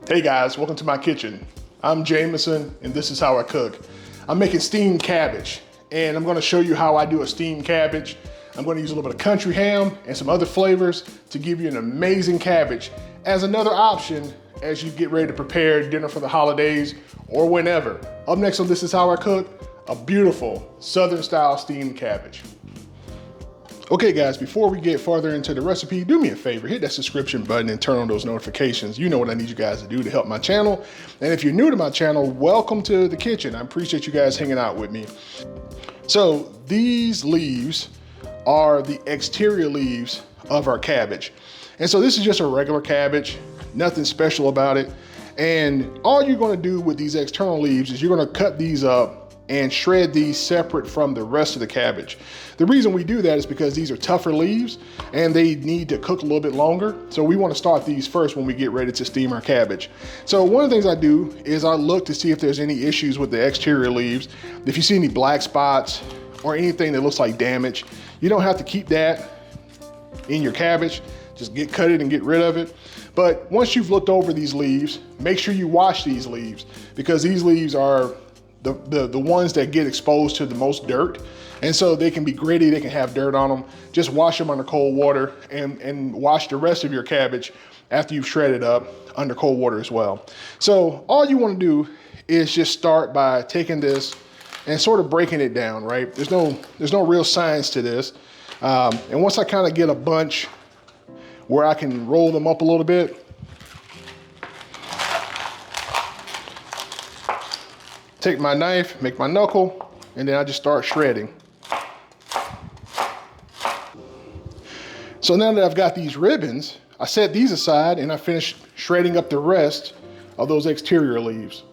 Hey guys, welcome to my kitchen. I'm Jamison and this is how I cook. I'm making steamed cabbage and I'm gonna show you how I do a steamed cabbage. I'm gonna use a little bit of country ham and some other flavors to give you an amazing cabbage as another option as you get ready to prepare dinner for the holidays or whenever. Up next on This Is How I Cook, a beautiful Southern style steamed cabbage. Okay guys, before we get farther into the recipe, do me a favor, hit that subscription button and turn on those notifications. You know what I need you guys to do to help my channel. And if you're new to my channel, welcome to the kitchen. I appreciate you guys hanging out with me. So these leaves are the exterior leaves of our cabbage. And so this is just a regular cabbage, nothing special about it. And all you're gonna do with these external leaves is you're gonna cut these up and shred these separate from the rest of the cabbage. The reason we do that is because these are tougher leaves and they need to cook a little bit longer. So we want to start these first when we get ready to steam our cabbage. So one of the things I do is I look to see if there's any issues with the exterior leaves. If you see any black spots or anything that looks like damage, you don't have to keep that in your cabbage. Just cut it and get rid of it. But once you've looked over these leaves, make sure you wash these leaves because these leaves are the ones that get exposed to the most dirt. And so they can be gritty, they can have dirt on them. Just wash them under cold water and wash the rest of your cabbage after you've shredded up under cold water as well. So all you want to do is just start by taking this and sort of breaking it down, right? There's no real science to this. And once I kind of get a bunch where I can roll them up a little bit, take my knife, make my knuckle, and then I just start shredding. So now that I've got these ribbons, I set these aside and I finish shredding up the rest of those exterior leaves.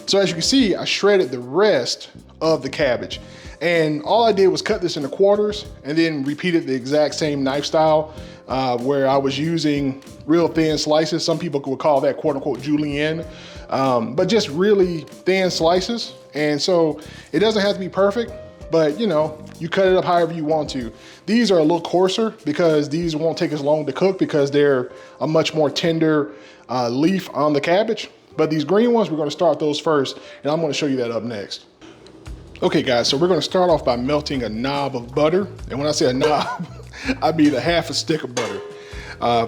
So as you can see, I shredded the rest of the cabbage. And all I did was cut this into quarters and then repeated the exact same knife style where I was using real thin slices. Some people would call that quote unquote julienne, but just really thin slices. And so it doesn't have to be perfect, but you know, you cut it up however you want to. These are a little coarser because these won't take as long to cook because they're a much more tender leaf on the cabbage. But these green ones, we're gonna start those first, and I'm gonna show you that up next. Okay guys, so we're gonna start off by melting a knob of butter. And when I say a knob, I mean a half a stick of butter.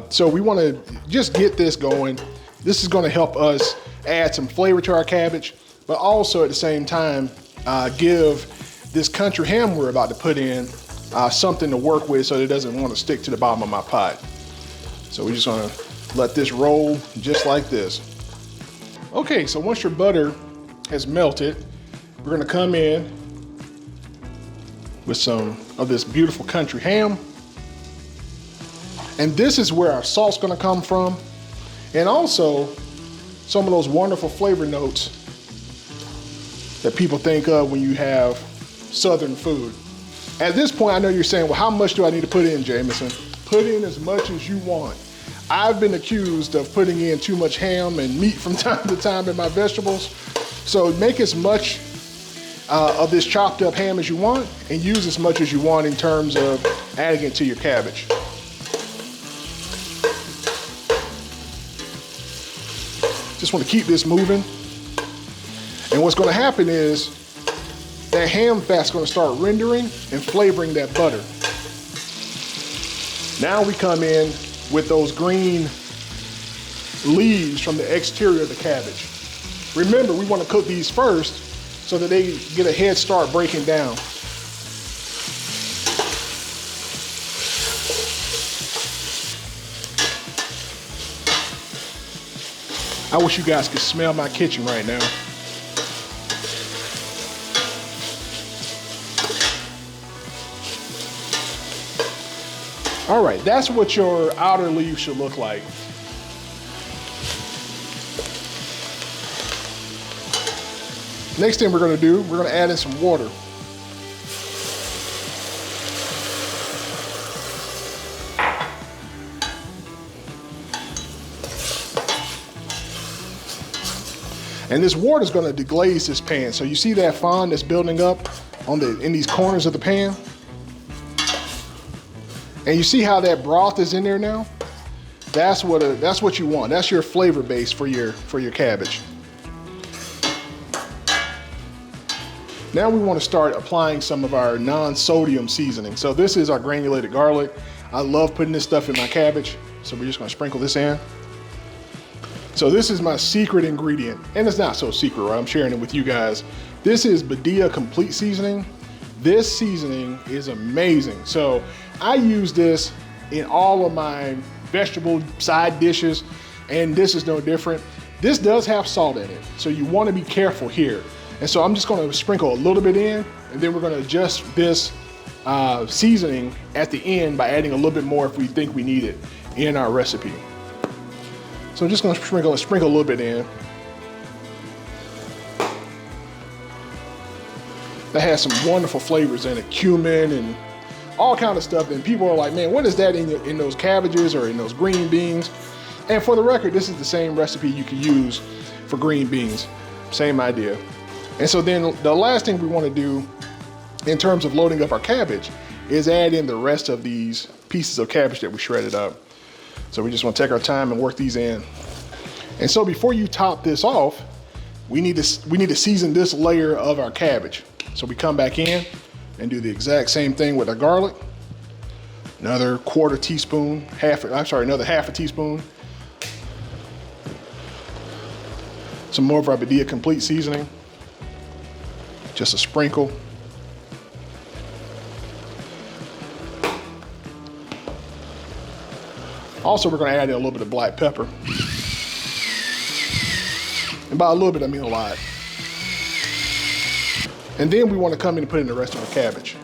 So we wanna just get this going. This is gonna help us add some flavor to our cabbage, but also at the same time, give this country ham we're about to put in something to work with so that it doesn't wanna stick to the bottom of my pot. So we're just gonna let this roll just like this. Okay, so once your butter has melted, we're gonna come in with some of this beautiful country ham. And this is where our salt's gonna come from. And also some of those wonderful flavor notes that people think of when you have Southern food. At this point, I know you're saying, well, how much do I need to put in, Jamison? Put in as much as you want. I've been accused of putting in too much ham and meat from time to time in my vegetables. So make as much of this chopped up ham as you want and use as much as you want in terms of adding it to your cabbage. Just want to keep this moving. And what's going to happen is that ham fat's going to start rendering and flavoring that butter. Now we come in with those green leaves from the exterior of the cabbage. Remember, we want to cook these first so that they get a head start breaking down. I wish you guys could smell my kitchen right now. All right, that's what your outer leaves should look like. Next thing we're gonna do, we're gonna add in some water. And this water is going to deglaze this pan. So you see that fond that's building up in these corners of the pan? And you see how that broth is in there now? That's what you want. That's your flavor base for your cabbage. Now we want to start applying some of our non-sodium seasoning. So this is our granulated garlic. I love putting this stuff in my cabbage. So we're just going to sprinkle this in. So this is my secret ingredient, and it's not so secret, right? I'm sharing it with you guys. This is Badia complete seasoning. This seasoning is amazing. So I use this in all of my vegetable side dishes, and this is no different. This does have salt in it, so you want to be careful here. And so I'm just going to sprinkle a little bit in, and then we're going to adjust this seasoning at the end by adding a little bit more if we think we need it in our recipe. So I'm just going to sprinkle a little bit in. That has some wonderful flavors in it, cumin and all kind of stuff. And people are like, man, what is that in those cabbages or in those green beans? And for the record, this is the same recipe you can use for green beans. Same idea. And so then the last thing we want to do in terms of loading up our cabbage is add in the rest of these pieces of cabbage that we shredded up. So we just want to take our time and work these in. And so before you top this off, we need to season this layer of our cabbage. So we come back in and do the exact same thing with our garlic. Another quarter teaspoon, another half a teaspoon. Some more of our Badia complete seasoning. Just a sprinkle. Also, we're going to add in a little bit of black pepper. And by a little bit, I mean a lot. And then we want to come in and put in the rest of our cabbage.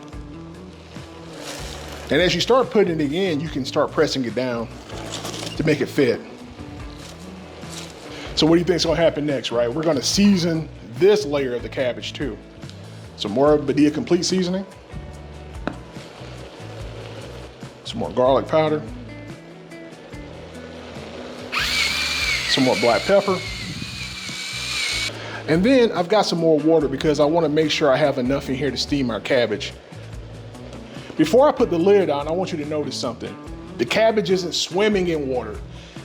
And as you start putting it in, you can start pressing it down to make it fit. So what do you think is going to happen next, right? We're going to season this layer of the cabbage too. Some more Badia complete seasoning. Some more garlic powder. Some more black pepper. And then I've got some more water because I want to make sure I have enough in here to steam our cabbage. Before I put the lid on, I want you to notice something. The cabbage isn't swimming in water.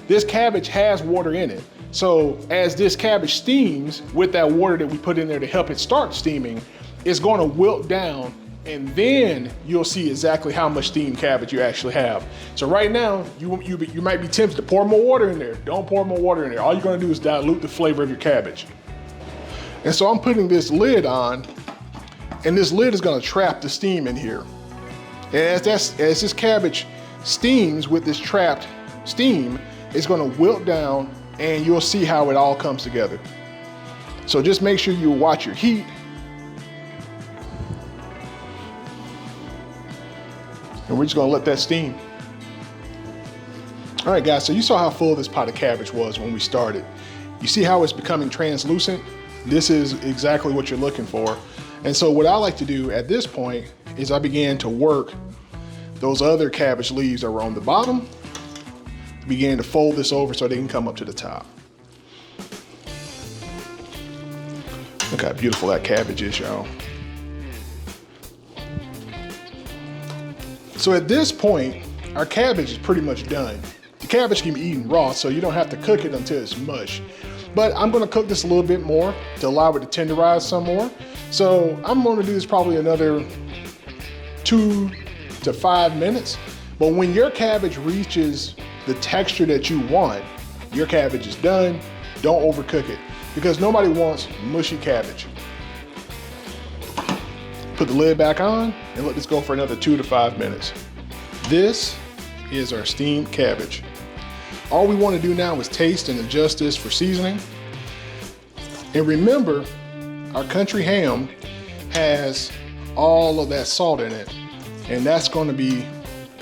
This cabbage has water in it. So as this cabbage steams with that water that we put in there to help it start steaming, it's going to wilt down, and then you'll see exactly how much steamed cabbage you actually have. So right now, you might be tempted to pour more water in there. Don't pour more water in there. All you're going to do is dilute the flavor of your cabbage. And so I'm putting this lid on, and this lid is going to trap the steam in here. And as this cabbage steams with this trapped steam, it's going to wilt down, and you'll see how it all comes together. So just make sure you watch your heat. And we're just gonna let that steam. All right, guys, so you saw how full this pot of cabbage was when we started. You see how it's becoming translucent? This is exactly what you're looking for. And so what I like to do at this point is I began to work those other cabbage leaves that were on the bottom, began to fold this over so they can come up to the top. Look how beautiful that cabbage is, y'all. So at this point, our cabbage is pretty much done. The cabbage can be eaten raw, so you don't have to cook it until it's mush. But I'm gonna cook this a little bit more to allow it to tenderize some more. So I'm gonna do this probably another 2 to 5 minutes. But when your cabbage reaches the texture that you want, your cabbage is done. Don't overcook it, because nobody wants mushy cabbage. Put the lid back on and let this go for another 2 to 5 minutes. This is our steamed cabbage. All we want to do now is taste and adjust this for seasoning. And remember, our country ham has all of that salt in it, and that's going to be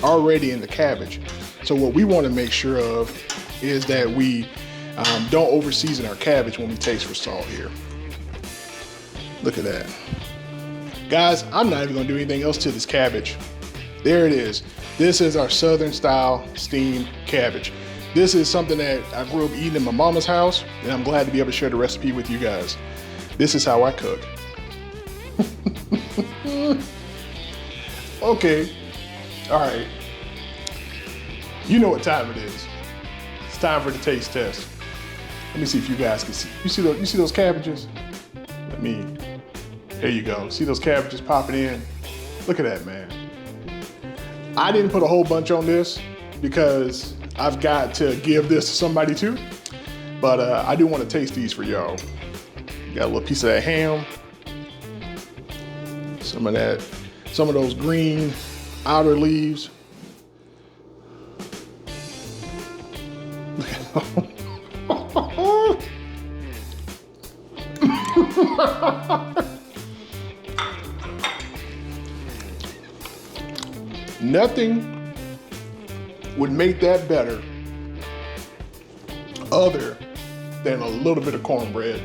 already in the cabbage. So what we want to make sure of is that we don't over season our cabbage when we taste for salt here. Look at that. Guys, I'm not even gonna do anything else to this cabbage. There it is. This is our Southern style steamed cabbage. This is something that I grew up eating in my mama's house, and I'm glad to be able to share the recipe with you guys. This is how I cook. Okay, all right. You know what time it is. It's time for the taste test. Let me see if you guys can see. You see those cabbages? There you go. See those cabbages popping in? Look at that, man. I didn't put a whole bunch on this because I've got to give this to somebody too. But I do want to taste these for y'all. Got a little piece of that ham. Some of those green outer leaves. Nothing would make that better other than a little bit of cornbread.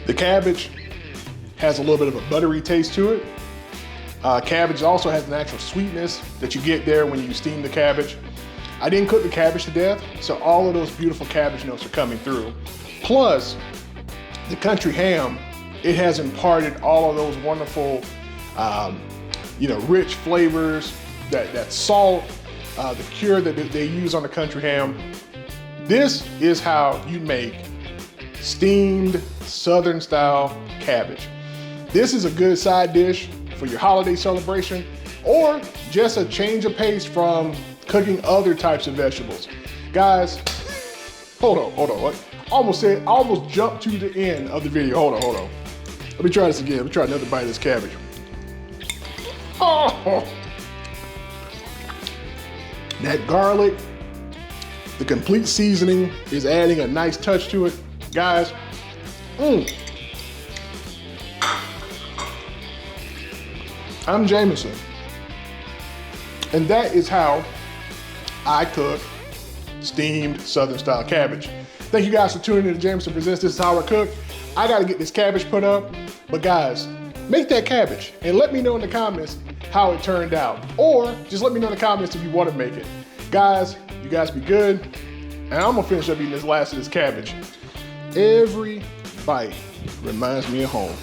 The cabbage has a little bit of a buttery taste to it. Cabbage also has an actual sweetness that you get there when you steam the cabbage. I didn't cook the cabbage to death, so all of those beautiful cabbage notes are coming through. Plus, the country ham, it has imparted all of those wonderful, rich flavors, that salt, the cure that they use on the country ham. This is how you make steamed Southern style cabbage. This is a good side dish for your holiday celebration, or just a change of pace from cooking other types of vegetables. Guys, hold on. I almost jumped to the end of the video. Hold on. Let me try this again. Let me try another bite of this cabbage. Oh, that garlic, the complete seasoning is adding a nice touch to it. Guys, I'm Jamison, and that is how I cook steamed Southern style cabbage. Thank you guys for tuning in to Jamison Presents This Is How I Cook. I gotta get this cabbage put up, but guys, make that cabbage and let me know in the comments how it turned out. Or just let me know in the comments if you wanna make it. Guys, you guys be good. And I'm gonna finish up eating this last of this cabbage. Every bite reminds me of home.